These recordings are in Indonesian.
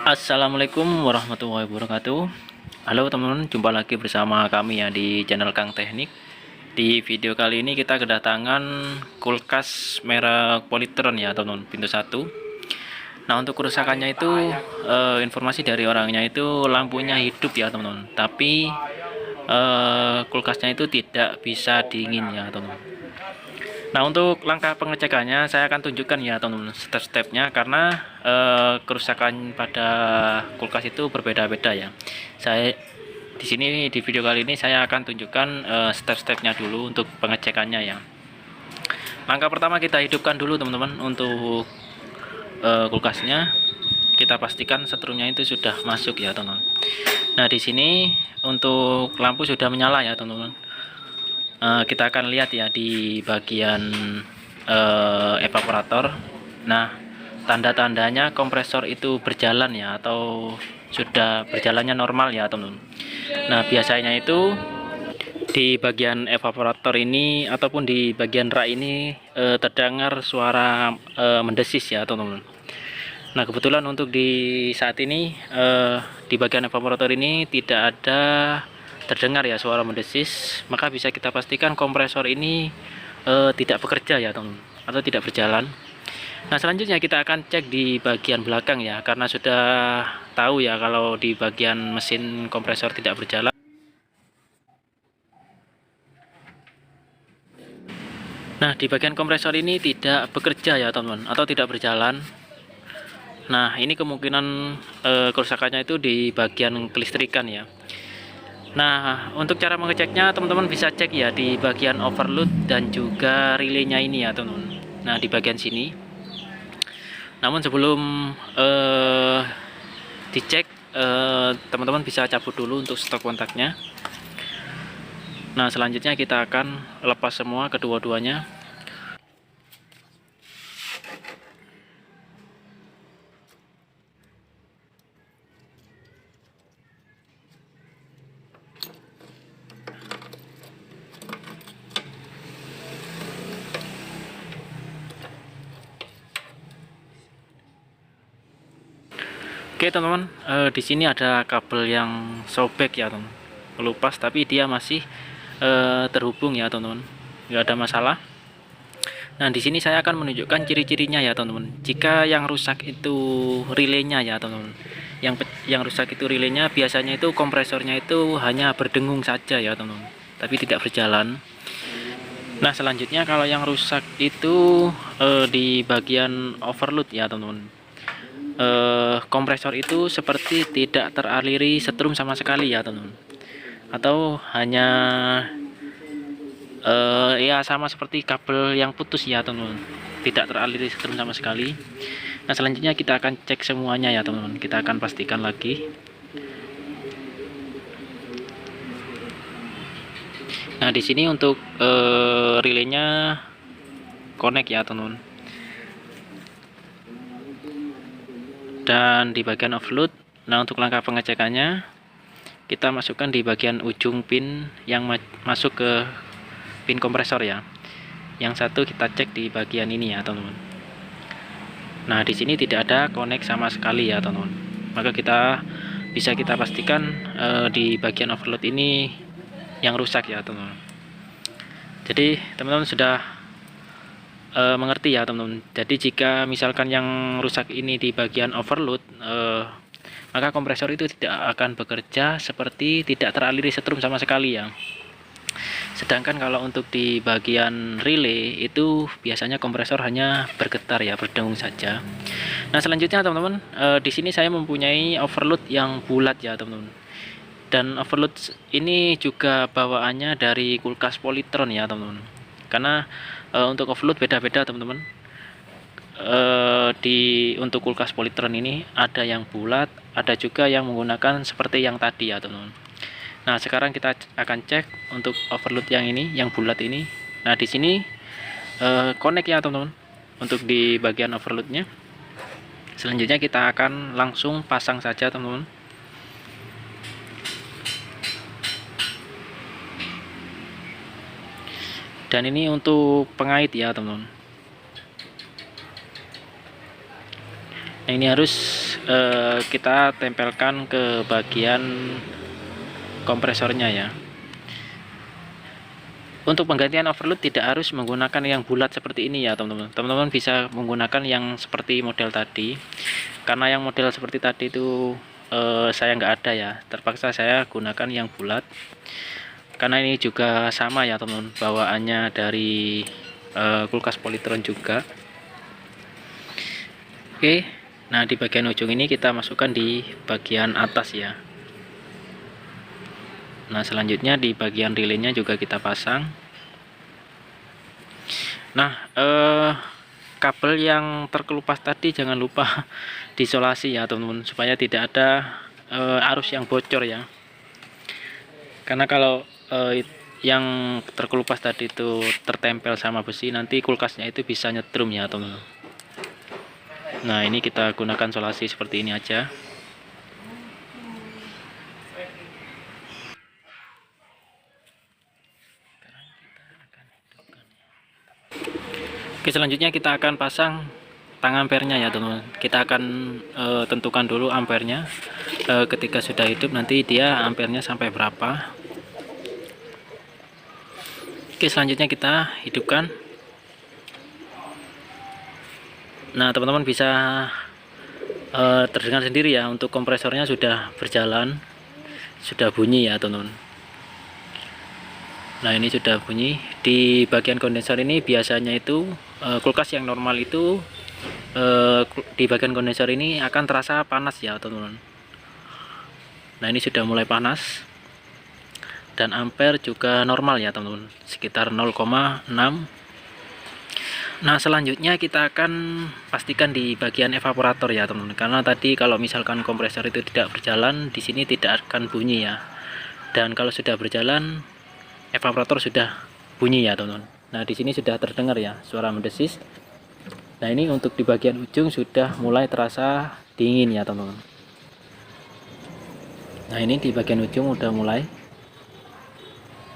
Assalamualaikum warahmatullahi wabarakatuh. Halo teman-teman, jumpa lagi bersama kami ya di channel Kang Teknik. Di video kali ini kita kedatangan kulkas merek Polytron ya teman-teman, pintu 1. Nah, untuk kerusakannya itu informasi dari orangnya itu lampunya hidup ya teman-teman, tapi kulkasnya itu tidak bisa dingin ya teman-teman. Nah, untuk langkah pengecekannya saya akan tunjukkan ya teman-teman step-stepnya, karena kerusakan pada kulkas itu berbeda-beda ya. Saya di sini di video kali ini saya akan tunjukkan step-stepnya dulu untuk pengecekannya ya. Langkah pertama kita hidupkan dulu teman-teman untuk kulkasnya. Kita pastikan setrumnya itu sudah masuk ya teman-teman. Nah, di sini untuk lampu sudah menyala ya teman-teman. Kita akan lihat ya di bagian evaporator. Nah, tanda-tandanya kompresor itu berjalan ya, atau sudah berjalannya normal ya teman-teman. Nah, biasanya itu di bagian evaporator ini ataupun di bagian rak ini terdengar suara mendesis ya teman-teman. Nah, kebetulan untuk di saat ini di bagian evaporator ini tidak ada terdengar ya suara mendesis, maka bisa kita pastikan kompresor ini tidak bekerja ya teman-teman, atau tidak berjalan. Nah, selanjutnya kita akan cek di bagian belakang ya, karena sudah tahu ya kalau di bagian mesin kompresor tidak berjalan. Nah, di bagian kompresor ini tidak bekerja ya teman-teman, atau tidak berjalan. Nah, ini kemungkinan kerusakannya itu di bagian kelistrikan ya. Nah, untuk cara mengeceknya teman-teman bisa cek ya di bagian overload dan juga relaynya ini ya teman-teman. Nah, di bagian sini. Namun sebelum dicek, teman-teman bisa cabut dulu untuk stop kontaknya. Nah, selanjutnya kita akan lepas semua kedua-duanya. Oke teman-teman, di sini ada kabel yang sobek ya teman, kelupas, tapi dia masih terhubung ya teman-teman, nggak ada masalah. Nah, di sini saya akan menunjukkan ciri-cirinya ya teman-teman. Jika yang rusak itu relaynya ya teman-teman, yang rusak itu relaynya, biasanya itu kompresornya itu hanya berdengung saja ya teman-teman, tapi tidak berjalan. Nah, selanjutnya kalau yang rusak itu di bagian overload ya teman-teman. Kompresor itu seperti tidak teraliri setrum sama sekali ya teman-teman, atau hanya ya sama seperti kabel yang putus ya teman-teman, tidak teraliri setrum sama sekali. Nah, selanjutnya kita akan cek semuanya ya teman-teman, kita akan pastikan lagi. Nah, di sini untuk relaynya connect ya teman-teman. Dan di bagian offload, nah untuk langkah pengecekannya kita masukkan di bagian ujung pin yang masuk ke pin kompresor ya. Yang satu kita cek di bagian ini ya teman-teman. Nah, di sini tidak ada connect sama sekali ya teman-teman, maka bisa kita pastikan di bagian overload ini yang rusak ya teman-teman. Jadi teman-teman sudah mengerti ya teman-teman. Jadi jika misalkan yang rusak ini di bagian overload, maka kompresor itu tidak akan bekerja seperti tidak teraliri setrum sama sekali ya. Sedangkan kalau untuk di bagian relay itu biasanya kompresor hanya bergetar ya, berdengung saja. Nah, selanjutnya teman-teman, di sini saya mempunyai overload yang bulat ya teman-teman. Dan overload ini juga bawaannya dari kulkas Polytron ya teman-teman. Karena untuk overload beda-beda teman-teman. Untuk kulkas Polytron ini ada yang bulat, ada juga yang menggunakan seperti yang tadi ya teman-teman. Nah, sekarang kita akan cek untuk overload yang ini, yang bulat ini. Nah, di sini connect ya teman-teman untuk di bagian overloadnya. Selanjutnya kita akan langsung pasang saja teman-teman. Dan ini untuk pengait ya teman-teman. Nah, ini harus kita tempelkan ke bagian kompresornya ya. Untuk penggantian overload tidak harus menggunakan yang bulat seperti ini ya teman-teman. Teman-teman bisa menggunakan yang seperti model tadi. Karena yang model seperti tadi itu saya nggak ada ya. Terpaksa saya gunakan yang bulat. Karena ini juga sama ya teman-teman. Bawaannya dari kulkas Polytron juga. Oke. Nah di bagian ujung ini kita masukkan di bagian atas ya. Nah selanjutnya di bagian relaynya juga kita pasang. Nah kabel yang terkelupas tadi jangan lupa diisolasi ya teman-teman, supaya tidak ada arus yang bocor ya. Karena kalau yang terkelupas tadi itu tertempel sama besi, nanti kulkasnya itu bisa nyetrum ya teman-teman. Nah ini kita gunakan isolasi seperti ini aja. Oke, selanjutnya kita akan pasang tang ampernya ya teman-teman. Kita akan tentukan dulu ampernya. Ketika sudah hidup nanti dia ampernya sampai berapa. Oke, selanjutnya kita hidupkan. Nah teman-teman bisa terdengar sendiri ya, untuk kompresornya sudah berjalan, sudah bunyi ya teman-teman. Nah ini sudah bunyi. Di bagian kondensor ini biasanya itu kulkas yang normal itu di bagian kondensor ini akan terasa panas ya teman-teman. Nah ini sudah mulai panas dan ampere juga normal ya teman-teman, sekitar 0,6. Nah selanjutnya kita akan pastikan di bagian evaporator ya teman-teman, karena tadi kalau misalkan kompresor itu tidak berjalan, di sini tidak akan bunyi ya. Dan kalau sudah berjalan, evaporator sudah bunyi ya teman-teman. Nah di sini sudah terdengar ya suara mendesis. Nah ini untuk di bagian ujung sudah mulai terasa dingin ya teman-teman. Nah ini di bagian ujung udah mulai.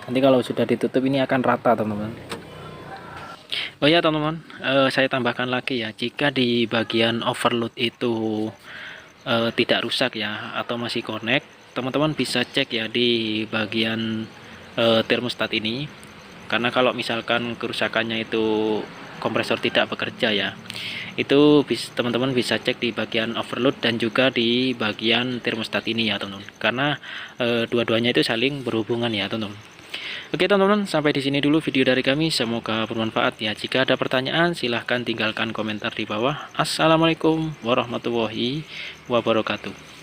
Nanti kalau sudah ditutup ini akan rata teman-teman. Oh ya teman-teman, saya tambahkan lagi ya, jika di bagian overload itu tidak rusak ya atau masih connect, teman-teman bisa cek ya di bagian termostat ini. Karena kalau misalkan kerusakannya itu kompresor tidak bekerja ya, itu teman-teman bisa cek di bagian overload dan juga di bagian termostat ini ya teman-teman, karena dua-duanya itu saling berhubungan ya teman-teman. Oke teman-teman, sampai di sini dulu video dari kami, semoga bermanfaat ya. Jika ada pertanyaan silahkan tinggalkan komentar di bawah. Assalamualaikum warahmatullahi wabarakatuh.